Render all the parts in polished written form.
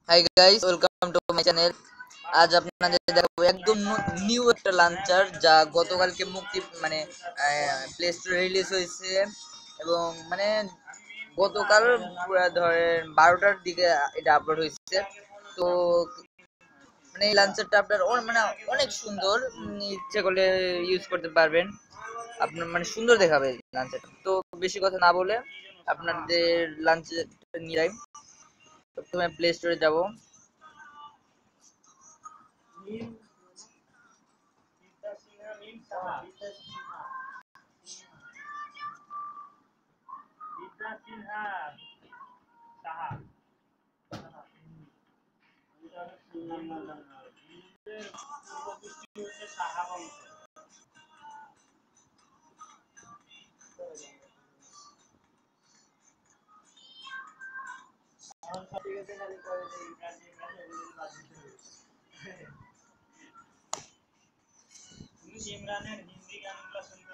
Hi guys, welcome to my channel. আজ আপনাদের দেখাবো একদম নিউ একটা লঞ্চার যা গতকালকে মুক্তি প্লে স্টোরে রিলিজ হয়েছে এবং গতকাল পুরো ধরেন 12টার দিকে এটা আপলোড হয়েছে। তো এই লঞ্চারটা আপনার অনেক সুন্দর, ইচ্ছে করলে ইউজ করতে পারবেন। আপনার সুন্দর দেখাবে লঞ্চারটা। তো বেশি কথা না বলে আপনাদের লঞ্চারটা নিয়ে যাই। প্রথমে প্লে স্টোরে যাবো।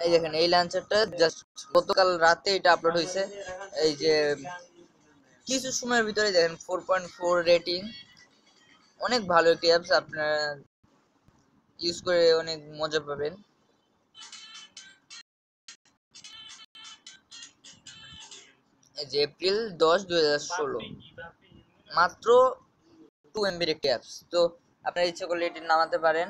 এই দেখেন, এই লঞ্চারটা জাস্ট গতকাল রাতে এটা আপলোড হয়েছে। এই যে কিছু সময়ের ভিতরে দেখেন 4.4 রেটিং। অনেক ভালো একটি অ্যাপস, আপনারা ইউজ করে অনেক মজা পাবেন। এই যে এপ্রিল 10, 2016, মাত্র 2 MB একটি অ্যাপস। তো আপনারা ইচ্ছা করলে এটি নামাতে পারেন।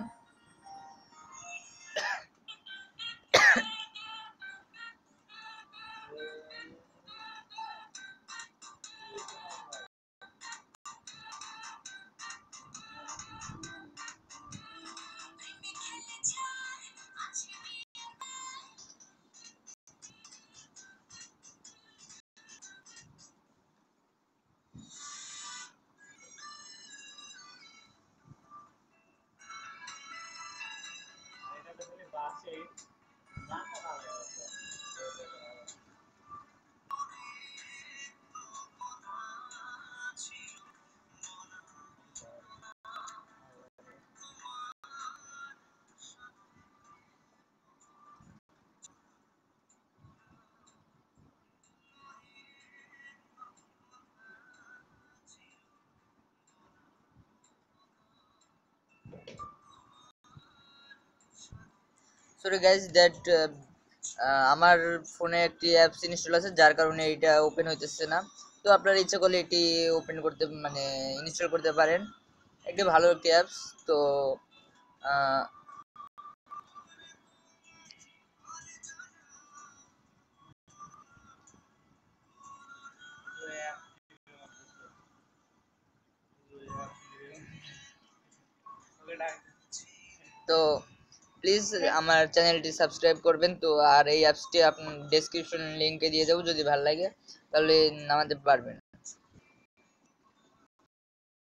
সরি গাইজ, দ্যাট আমার ফোনে একটি অ্যাপস ইনস্টল আছে, যার কারণে এটা ওপেন হইতেছে না। তো আপনারা ইচ্ছা করলে এটি ওপেন করতে ইনস্টল করতে পারেন। একটি ভালো একটি অ্যাপস। তো আহ, তো প্লিজ আমার চ্যানেলটি সাবস্ক্রাইব করবেন। তো আর এই অ্যাপসটি আপনি ডেসক্রিপশন লিংকে দিয়ে দেবো, যদি ভালো লাগে তাহলে নামাতে পারবেন।